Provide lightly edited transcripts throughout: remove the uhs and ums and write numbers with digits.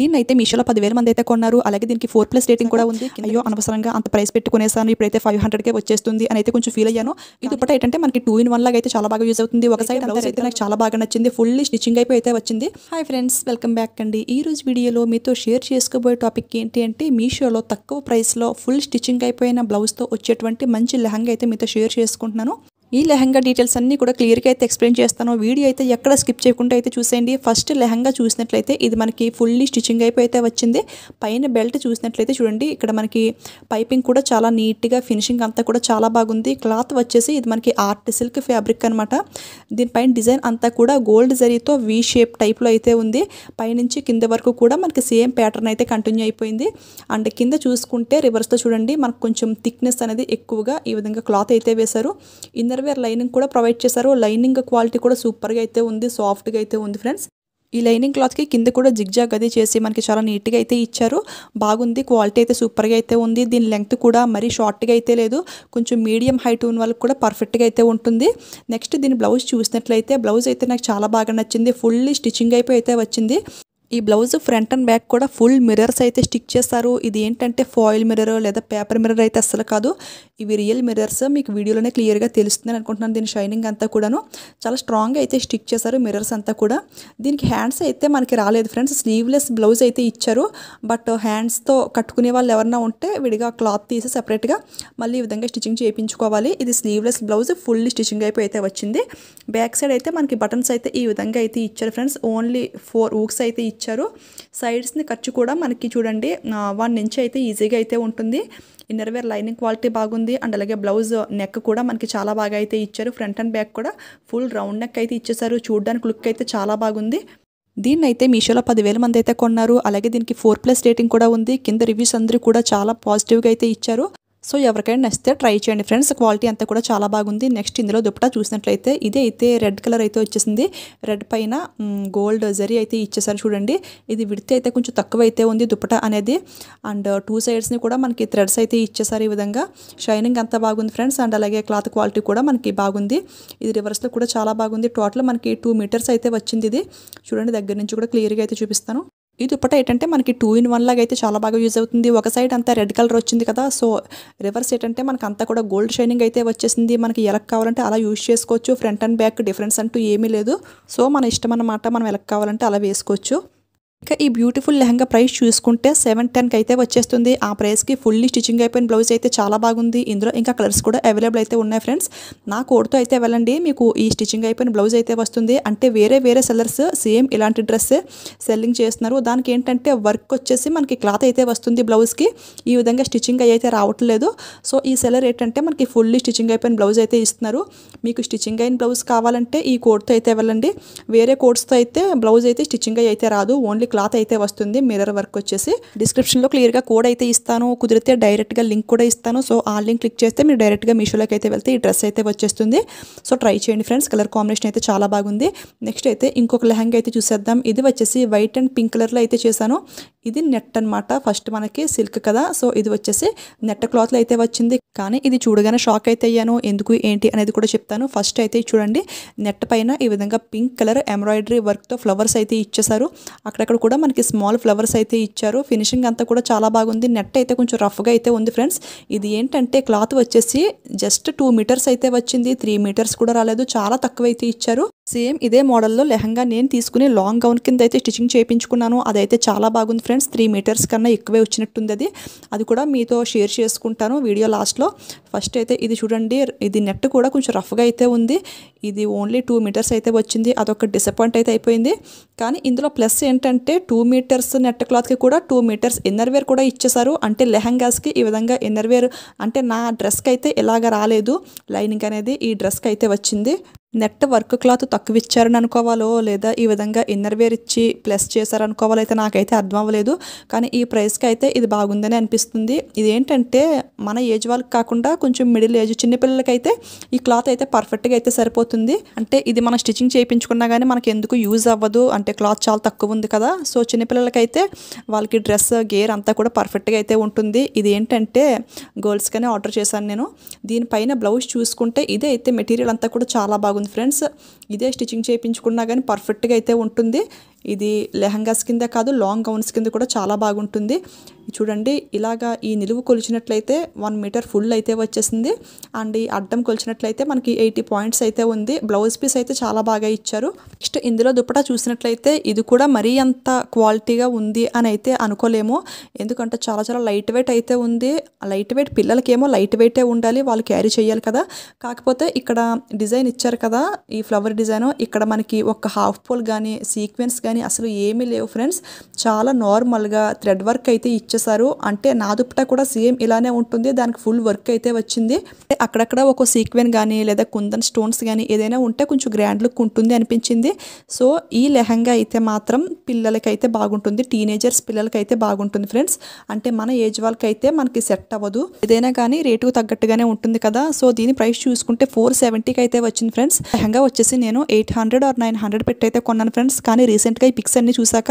దీన్నైతే మీషోలో 10,000 మంది అయితే కొన్నారు. అలాగే దీనికి 4+ రేటింగ్ కూడా ఉంది. అయ్యో అనవసరంగా అంత ప్రైస్ పెట్టుకునేసాను, ఇప్పుడైతే 500కే వచ్చేస్తుంది అని అయితే కొంచెం ఫీల్ అయ్యాను. ఈ దుప్పట ఏంటంటే మనకి 2 in 1 లాగా అయితే చాలా బాగా యూజ్ అవుతుంది. ఒక సైడ్ బ్లౌజ్ అయితే నాకు చాలా బాగా నచ్చింది, ఫుల్లీ స్టిచ్చింగ్ అయిపోయి అయితే వచ్చింది. హాయ్ ఫ్రెండ్స్, వెల్కమ్ బ్యాక్ అండి. ఈ రోజు వీడియోలో మీతో షేర్ చేసుకోబోయే టాపిక్ ఏంటి అంటే మీషోలో తక్కువ ప్రైస్లో ఫుల్ స్టిచ్చింగ్ అయిపోయిన బ్లౌజ్తో వచ్చేటువంటి మంచి లెహంగా అయితే మీతో షేర్ చేసుకుంటున్నాను. ఈ లెహంగా డీటెయిల్స్ అన్నీ కూడా క్లియర్గా అయితే ఎక్స్ప్లెయిన్ చేస్తాను. వీడియో అయితే ఎక్కడ స్కిప్ చేయకుండా అయితే చూసేయండి. ఫస్ట్ లెహంగా చూసినట్లయితే ఇది మనకి ఫుల్లీ స్టిచ్చింగ్ అయిపోయి అయితే వచ్చింది. పైన బెల్ట్ చూసినట్లయితే చూడండి, ఇక్కడ మనకి పైపింగ్ కూడా చాలా నీట్గా, ఫినిషింగ్ అంతా కూడా చాలా బాగుంది. క్లాత్ వచ్చేసి ఇది మనకి ఆర్ట్ సిల్క్ ఫ్యాబ్రిక్ అనమాట. దీనిపైన డిజైన్ అంతా కూడా గోల్డ్ జరీతో వీ షేప్ టైప్లో అయితే ఉంది. పైనుంచి కింద వరకు కూడా మనకి సేమ్ ప్యాటర్న్ అయితే కంటిన్యూ అయిపోయింది. అండ్ కింద చూసుకుంటే రివర్స్తో చూడండి, మనకు కొంచెం థిక్నెస్ అనేది ఎక్కువగా ఈ విధంగా క్లాత్ అయితే వేశారు. ఇన్నర్ వేర్ లైనింగ్ కూడా ప్రొవైడ్ చేశారు. లైనింగ్ క్వాలిటీ కూడా సూపర్గా అయితే ఉంది, సాఫ్ట్గా అయితే ఉంది ఫ్రెండ్స్. ఈ లైనింగ్ క్లాత్కి కింద కూడా జిగ్జాగ్ అది చేసి మనకి చాలా నీట్గా అయితే ఇచ్చారు. బాగుంది, క్వాలిటీ అయితే సూపర్గా అయితే ఉంది. దీని లెంగ్త్ కూడా మరీ షార్ట్గా అయితే లేదు, కొంచెం మీడియం హైట్ ఉన్న వాళ్ళకి కూడా పర్ఫెక్ట్గా అయితే ఉంటుంది. నెక్స్ట్ దీని బ్లౌజ్ చూసినట్లయితే బ్లౌజ్ అయితే నాకు చాలా బాగా నచ్చింది. ఫుల్లీ స్టిచ్చింగ్ అయిపోయి అయితే వచ్చింది. ఈ బ్లౌజ్ ఫ్రంట్ అండ్ బ్యాక్ కూడా ఫుల్ మిర్రర్స్ అయితే స్టిక్ చేస్తారు. ఇది ఏంటంటే ఫాయిల్ మిర్రర్ లేదా పేపర్ మిర్రర్ అయితే అస్సలు కాదు, ఇవి రియల్ మిర్రర్స్. మీకు వీడియోలోనే క్లియర్గా తెలుస్తుందని అనుకుంటున్నాను. దీని షైనింగ్ అంతా కూడాను చాలా స్ట్రాంగ్గా అయితే స్టిక్ చేశారు మిర్రర్స్ అంతా కూడా. దీనికి హ్యాండ్స్ అయితే మనకి రాలేదు ఫ్రెండ్స్, స్లీవ్లెస్ బ్లౌజ్ అయితే ఇచ్చారు. బట్ హ్యాండ్స్తో కట్టుకునే వాళ్ళు ఎవరన్నా ఉంటే విడిగా క్లాత్ తీసి సెపరేట్గా మళ్ళీ ఈ విధంగా స్టిచ్చింగ్ చేయించుకోవాలి. ఇది స్లీవ్లెస్ బ్లౌజ్ ఫుల్ స్టిచ్చింగ్ అయిపోయి అయితే వచ్చింది. బ్యాక్ సైడ్ అయితే మనకి బటన్స్ అయితే ఈ విధంగా అయితే ఇచ్చారు ఫ్రెండ్స్. ఓన్లీ 4 hooks అయితే ఇచ్చారు. సైడ్స్ని ఖర్చు కూడా మనకి చూడండి 1 inch అయితే ఈజీగా అయితే ఉంటుంది. ఇన్నర్ వేర్ లైనింగ్ క్వాలిటీ బాగుంది. అండ్ అలాగే బ్లౌజ్ నెక్ కూడా మనకి చాలా బాగా అయితే ఇచ్చారు. ఫ్రంట్ అండ్ బ్యాక్ కూడా ఫుల్ రౌండ్ నెక్ అయితే ఇచ్చేసారు. చూడడానికి లుక్ అయితే చాలా బాగుంది. దీన్ని అయితే మీషోలో 10,000 మంది అయితే కొన్నారు. అలాగే దీనికి 4+ రేటింగ్ కూడా ఉంది. కింద రివ్యూస్ అందరూ కూడా చాలా పాజిటివ్గా అయితే ఇచ్చారు. సో ఎవరికైనా నచ్చితే ట్రై చేయండి ఫ్రెండ్స్. క్వాలిటీ అంతా కూడా చాలా బాగుంది. నెక్స్ట్ ఇందులో దుపట్టా చూసినట్లయితే ఇదే అయితే రెడ్ కలర్ అయితే వచ్చేసింది. రెడ్ పైన గోల్డ్ జరీ అయితే ఇచ్చేసారు చూడండి. ఇది విడితే అయితే కొంచెం తక్కువ అయితే ఉంది దుపట్టా అనేది. అండ్ 2 sides కూడా మనకి థ్రెడ్స్ అయితే ఇచ్చేసారు ఈ విధంగా. షైనింగ్ అంతా బాగుంది ఫ్రెండ్స్. అండ్ అలాగే క్లాత్ క్వాలిటీ కూడా మనకి బాగుంది. ఇది రివర్స్లో కూడా చాలా బాగుంది. టోటల్ మనకి 2 meters అయితే వచ్చింది. ఇది చూడండి, దగ్గర నుంచి కూడా క్లియర్గా అయితే చూపిస్తాను. ఈ దుపట్టా ఏంటంటే మనకి 2 in 1 లాగా అయితే చాలా బాగా యూజ్ అవుతుంది. ఒక సైడ్ అంతా రెడ్ కలర్ వచ్చింది కదా, సో రివర్స్ ఏంటంటే మనకు అంతా కూడా గోల్డ్ షైనింగ్ అయితే వచ్చేసింది. మనకి ఎలా కావాలంటే అలా యూజ్ చేసుకోవచ్చు. ఫ్రంట్ అండ్ బ్యాక్ డిఫరెన్స్ అంటూ ఏమీ లేదు. సో మన ఇష్టం అన్నమాట, మనం ఎలా కావాలంటే అలా వేసుకోవచ్చు. ఇంకా ఈ బ్యూటిఫుల్ లెహంగా ప్రైస్ చూసుకుంటే 710కి అయితే వచ్చేస్తుంది. ఆ ప్రైస్కి ఫుల్లీ స్టిచ్చింగ్ అయిపోయిన బ్లౌజ్ అయితే చాలా బాగుంది. ఇందులో ఇంకా కలర్స్ కూడా అవైలబుల్ అయితే ఉన్నాయి ఫ్రెండ్స్. నా కోడ్తో అయితే వెళ్ళండి, మీకు ఈ స్టిచ్చింగ్ అయిపోయిన బ్లౌజ్ అయితే వస్తుంది. అంటే వేరే సెల్లర్స్ సేమ్ ఇలాంటి డ్రెస్సే సెల్లింగ్ చేస్తున్నారు. దానికి ఏంటంటే వర్క్ వచ్చేసి మనకి క్లాత్ అయితే వస్తుంది బ్లౌజ్కి, ఈ విధంగా స్టిచ్చింగ్ అయితే రావట్లేదు. సో ఈ సెల్లర్ ఏంటంటే మనకి ఫుల్లీ స్టిచ్చింగ్ అయిపోయిన బ్లౌజ్ అయితే ఇస్తున్నారు. మీకు స్టిచ్చింగ్ అయిన బ్లౌజ్ కావాలంటే ఈ కోడ్తో అయితే వెళ్ళండి. వేరే కోడ్స్తో అయితే బ్లౌజ్ అయితే స్టిచ్చింగ్ అయితే రాదు, ఓన్లీ క్లాత్ అయితే వస్తుంది. మిర్రర్ వర్క్ వచ్చేసి డిస్క్రిప్షన్లో క్లియర్గా కోడ్ అయితే ఇస్తాను. కుదిరితే డైరెక్ట్గా లింక్ కూడా ఇస్తాను. సో ఆ లింక్ క్లిక్ చేస్తే మీరు డైరెక్ట్గా మీషోలోకి అయితే వెళ్తే ఈ డ్రెస్ అయితే వచ్చేస్తుంది. సో ట్రై చేయండి ఫ్రెండ్స్. కలర్ కాంబినేషన్ అయితే చాలా బాగుంది. నెక్స్ట్ అయితే ఇంకొక లెహంగా అయితే చూసేద్దాం. ఇది వచ్చేసి వైట్ అండ్ పింక్ కలర్లో అయితే చేశాను. ఇది నెట్ అనమాట. ఫస్ట్ మనకి సిల్క్ కదా, సో ఇది వచ్చేసి నెట్ క్లాత్లో అయితే వచ్చింది. కానీ ఇది చూడగానే షాక్ అయితే అయ్యాను. ఎందుకు ఏంటి అనేది కూడా చెప్తాను. ఫస్ట్ అయితే చూడండి, నెట్ పైన ఈ విధంగా పింక్ కలర్ ఎంబ్రాయిడరీ వర్క్తో ఫ్లవర్స్ అయితే ఇచ్చేసారు. అక్కడక్కడ కూడా మనకి స్మాల్ ఫ్లవర్స్ అయితే ఇచ్చారు. ఫినిషింగ్ అంతా కూడా చాలా బాగుంది. నెట్ అయితే కొంచెం రఫ్గా అయితే ఉంది ఫ్రెండ్స్. ఇది ఏంటంటే క్లాత్ వచ్చేసి జస్ట్ 2 meters అయితే వచ్చింది, 3 meters కూడా రాలేదు, చాలా తక్కువ అయితే ఇచ్చారు. సేమ్ ఇదే మోడల్లో లెహంగా నేను తీసుకుని లాంగ్ గౌన్ కింద అయితే స్టిచ్చింగ్ చేయించుకున్నాను. అదైతే చాలా బాగుంది ఫ్రెండ్స్. 3 meters కన్నా ఎక్కువే వచ్చినట్టుంది. అది కూడా మీతో షేర్ చేసుకుంటాను వీడియో లాస్ట్లో. ఫస్ట్ అయితే ఇది చూడండి, ఇది నెట్ కూడా కొంచెం రఫ్గా అయితే ఉంది. ఇది ఓన్లీ 2 meters అయితే వచ్చింది. అదొక డిసప్పాయింట్ అయితే అయిపోయింది. కానీ ఇందులో ప్లస్ ఏంటంటే 2 meters నెట్ క్లాత్కి కూడా 2 meters ఇన్నర్ వేర్ కూడా ఇచ్చేసారు. అంటే లెహంగాస్కి ఈ విధంగా ఇన్నర్ వేర్, అంటే నా డ్రెస్కి అయితే ఇలాగ రాలేదు లైనింగ్ అనేది, ఈ డ్రెస్కి అయితే వచ్చింది. నెట్ వర్క్ క్లాత్ తక్కువ ఇచ్చారని అనుకోవాలో లేదా ఈ విధంగా ఇన్నర్ వేర్ ఇచ్చి ప్లస్ చేశారనుకోవాలో అయితే నాకైతే అర్థం అవ్వలేదు. కానీ ఈ ప్రైస్కి అయితే ఇది బాగుందని అనిపిస్తుంది. ఇదేంటంటే మన ఏజ్ వాళ్ళకి కాకుండా కొంచెం మిడిల్ ఏజ్ చిన్నపిల్లలకైతే ఈ క్లాత్ అయితే పర్ఫెక్ట్గా అయితే సరిపోతుంది. అంటే ఇది మనం స్టిచ్చింగ్ చేయించుకున్నా కానీ మనకి ఎందుకు యూజ్ అవ్వదు, అంటే క్లాత్ చాలా తక్కువ ఉంది కదా. సో చిన్నపిల్లలకైతే వాళ్ళకి డ్రెస్ గేర్ అంతా కూడా పర్ఫెక్ట్గా అయితే ఉంటుంది. ఇది ఏంటంటే గర్ల్స్గానే ఆర్డర్ చేశాను నేను. దీనిపైన బ్లౌజ్ చూసుకుంటే ఇదే అయితే మెటీరియల్ అంతా కూడా చాలా బాగుంది ఫ్రెండ్స్. ఇదే స్టిచ్చింగ్ చేయించుకున్నా కానీ పర్ఫెక్ట్గా అయితే ఉంటుంది. ఇది లెహంగాస్ కింద కాదు, లాంగ్ గౌన్స్ కింద కూడా చాలా బాగుంటుంది. చూడండి, ఇలాగా ఈ నిలువు కొలిచినట్లయితే 1 మీటర్ ఫుల్ అయితే వచ్చేసింది. అండ్ ఈ అడ్డం కొలిచినట్లయితే మనకి 80 పాయింట్స్ అయితే ఉంది. బ్లౌజ్ పీస్ అయితే చాలా బాగా ఇచ్చారు. నెక్స్ట్ ఇందులో దుపట్టా చూసినట్లయితే ఇది కూడా మరీ అంత క్వాలిటీగా ఉంది అని అయితే అనుకోలేము. ఎందుకంటే చాలా చాలా లైట్ వెయిట్ అయితే ఉంది. లైట్ వెయిట్ పిల్లలకేమో లైట్ వెయిటే ఉండాలి, వాళ్ళు క్యారీ చేయాలి కదా. కాకపోతే ఇక్కడ డిజైన్ ఇచ్చారు కదా, ఈ ఫ్లవర్ డిజైన్, ఇక్కడ మనకి ఒక హాఫ్ పోల్ కానీ సీక్వెన్స్ కానీ అసలు ఏమీ లేవు ఫ్రెండ్స్. చాలా నార్మల్గా థ్రెడ్ వర్క్ అయితే ఇచ్చేసారు. అంటే నా దుపట్టా కూడా సేమ్ ఇలానే ఉంటుంది, దానికి ఫుల్ వర్క్ అయితే వచ్చింది. అక్కడక్కడ ఒక సీక్వెన్ కానీ లేదా కుందన్ స్టోన్స్ కానీ ఏదైనా ఉంటే కొంచెం గ్రాండ్ లుక్ ఉంటుంది అనిపించింది. సో ఈ లెహంగా అయితే మాత్రం పిల్లలకైతే బాగుంటుంది, టీనేజర్స్ పిల్లలకైతే బాగుంటుంది ఫ్రెండ్స్. అంటే మన ఏజ్ వాళ్ళకైతే మనకి సెట్ అవ్వదు, ఏదైనా కానీ రేటుకు తగ్గట్టుగానే ఉంటుంది కదా. సో దీని ప్రైస్ చూసుకుంటే 470కి అయితే వచ్చింది ఫ్రెండ్స్. లెహంగా వచ్చేసి నేను 800 or 900 పెట్టి అయితే కొన్నాను ఫ్రెండ్స్. కానీ రీసెంట్గా ఈ పిక్స్ అన్ని చూసాక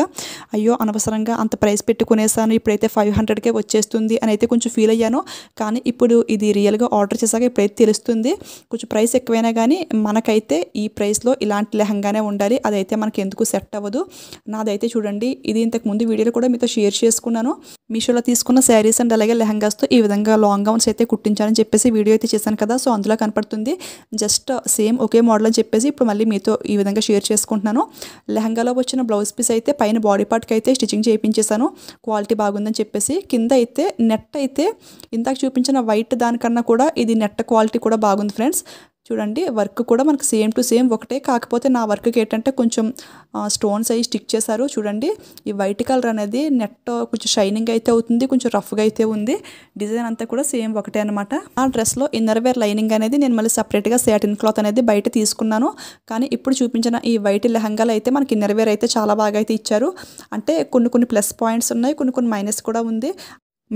అయ్యో అనవసరంగా అంత ప్రైస్ పెట్టుకునేసాను, ఇప్పుడైతే 500కే వచ్చేస్తుంది అని అయితే కొంచెం ఫీల్ అయ్యాను. కానీ ఇప్పుడు ఇది రియల్గా ఆర్డర్ చేశాక ఇప్పుడైతే తెలుస్తుంది, కొంచెం ప్రైస్ ఎక్కువైనా కానీ మనకైతే ఈ ప్రైస్లో ఇలాంటి లెహంగానే ఉండాలి, అదైతే మనకి ఎందుకు సెట్ అవ్వదు. నాదైతే చూడండి, ఇది ఇంతకు ముందు వీడియోలో కూడా మీతో షేర్ చేసుకున్నాను. మీషోలో తీసుకున్న శారీస్ అండ్ అలాగే లెహంగాస్తో ఈ విధంగా లాంగ్ గౌన్స్ అయితే కుట్టించాలని చెప్పేసి వీడియో అయితే చేశాను కదా. సో అందులో కనపడుతుంది, జస్ట్ సేమ్ ఒకే మోడల్ అని చెప్పేసి ఇప్పుడు మళ్ళీ మీతో ఈ విధంగా షేర్ చేసుకుంటున్నాను. లెహంగాలో వచ్చిన బ్లౌజ్ పీస్ అయితే పైన బాడీ పార్ట్కి అయితే స్టిచ్చింగ్ చేయించేసాను, క్వాలిటీ బాగుందని చెప్పేసి. కింద అయితే నెట్ అయితే ఇందాక చూపించిన వైట్ దానికన్నా కూడా ఇది నెట్ క్వాలిటీ కూడా బాగుంది ఫ్రెండ్స్. చూడండి, వర్క్ కూడా మనకు సేమ్ టు సేమ్ ఒకటే, కాకపోతే నా వర్క్కి ఏంటంటే కొంచెం స్టోన్స్ అవి స్టిక్ చేశారు. చూడండి, ఈ వైట్ కలర్ అనేది నెట్ కొంచెం షైనింగ్ అయితే అవుతుంది, కొంచెం రఫ్గా అయితే ఉంది. డిజైన్ అంతా కూడా సేమ్ ఒకటే అనమాట. ఆ డ్రెస్లో ఇన్నర్ వేర్ లైనింగ్ అనేది నేను మళ్ళీ సపరేట్గా సాటిన్ క్లాత్ అనేది బయట తీసుకున్నాను. కానీ ఇప్పుడు చూపించిన ఈ వైట్ లెహంగాలు అయితే మనకి ఇన్నర్ వేర్ అయితే చాలా బాగా అయితే ఇచ్చారు. అంటే కొన్ని ప్లస్ పాయింట్స్ ఉన్నాయి, కొన్ని మైనస్ కూడా ఉంది.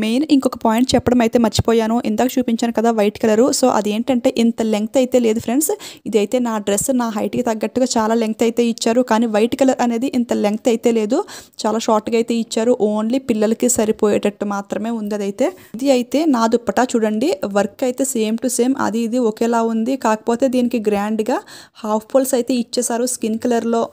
మెయిన్ ఇంకొక పాయింట్ చెప్పడం అయితే మర్చిపోయాను, ఇందాక చూపించాను కదా వైట్ కలరు. సో అదేంటంటే ఇంత లెంగ్త్ అయితే లేదు ఫ్రెండ్స్. ఇదైతే నా డ్రెస్ నా హైట్కి తగ్గట్టుగా చాలా లెంగ్త్ అయితే ఇచ్చారు, కానీ వైట్ కలర్ అనేది ఇంత లెంగ్త్ అయితే లేదు, చాలా షార్ట్గా అయితే ఇచ్చారు. ఓన్లీ పిల్లలకి సరిపోయేటట్టు మాత్రమే ఉంది అదైతే. ఇది అయితే నా దుప్పటా చూడండి, వర్క్ అయితే సేమ్ టు సేమ్ అది ఇది ఒకేలా ఉంది. కాకపోతే దీనికి గ్రాండ్గా హాఫ్ పోల్స్ అయితే ఇచ్చేసారు స్కిన్ కలర్లో.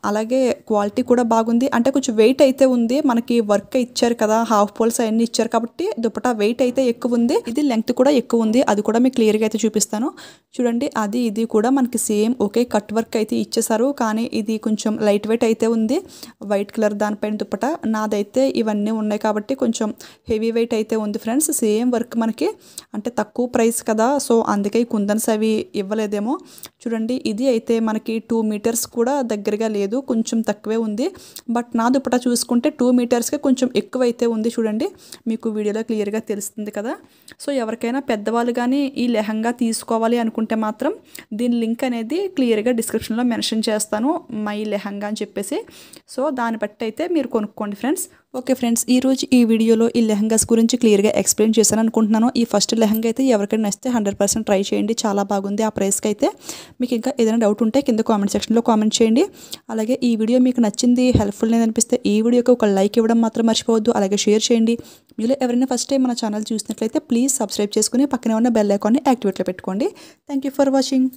అలాగే క్వాలిటీ కూడా బాగుంది, అంటే కొంచెం వెయిట్ అయితే ఉంది. మనకి వర్క్ ఇచ్చారు కదా, హాఫ్ పోల్స్ అవన్నీ ఇచ్చారు కాబట్టి దుపట్టా వెయిట్ అయితే ఎక్కువ ఉంది. ఇది లెంగ్త్ కూడా ఎక్కువ ఉంది, అది కూడా మీకు క్లియర్గా అయితే చూపిస్తాను. చూడండి, అది ఇది కూడా మనకి సేమ్ ఒకే కట్ వర్క్ అయితే ఇచ్చేసారు, కానీ ఇది కొంచెం లైట్ వెయిట్ అయితే ఉంది. వైట్ కలర్ దానిపైన దుపట్టా, నాదైతే ఇవన్నీ ఉన్నాయి కాబట్టి కొంచెం హెవీ వెయిట్ అయితే ఉంది ఫ్రెండ్స్. సేమ్ వర్క్ మనకి, అంటే తక్కువ ప్రైస్ కదా, సో అందుకే కుందన్స్ అవి ఇవ్వలేదేమో. చూడండి, ఇది అయితే మనకి 2 మీటర్స్ కూడా దగ్గరగా లేదు, కొంచెం తక్కువే ఉంది. బట్ నా దుపట్టా చూసుకుంటే 2 మీటర్స్కి కొంచెం ఎక్కువ అయితే ఉంది. చూడండి, మీకు వీడియోలో క్లియర్గా తెలుస్తుంది కదా. సో ఎవరికైనా పెద్దవాళ్ళు కానీ ఈ లెహంగా తీసుకోవాలి అనుకుంటే మాత్రం దీని లింక్ అనేది క్లియర్గా డిస్క్రిప్షన్లో మెన్షన్ చేస్తాను, మై లెహంగా అని చెప్పేసి. సో దాన్ని బట్టి అయితే మీరు కొనుక్కోండి ఫ్రెండ్స్. ఓకే ఫ్రెండ్స్, ఈరోజు ఈ వీడియోలో ఈ లెహంగాస్ గురించి క్లియర్గా ఎక్స్ప్లెయిన్ చేశాను అనుకుంటున్నాను. ఈ ఫస్ట్ లెహంగా అయితే ఎవరికైనా నచ్చితే 100% ట్రై చేయండి, చాలా బాగుంది ఆ ప్రైస్కి అయితే. మీకు ఇంకా ఏదైనా డౌట్ ఉంటే కింద కామెంట్ సెక్షన్లో కామెంట్ చేయండి. అలాగే ఈ వీడియో మీకు నచ్చింది, హెల్ప్ఫుల్ అనిపిస్తే ఈ వీడియోకి ఒక లైక్ ఇవ్వడం మాత్రం మర్చిపోవద్దు. అలాగే షేర్ చేయండి. మీలో ఎవరైనా ఫస్ట్ టైం మన ఛానల్ చూసినట్లయితే ప్లీజ్ సబ్స్క్రైబ్ చేసుకుని పక్కనే ఉన్న బెల్ ఐకాన్ని యాక్టివేట్లో పెట్టుకోండి. Thank you for watching.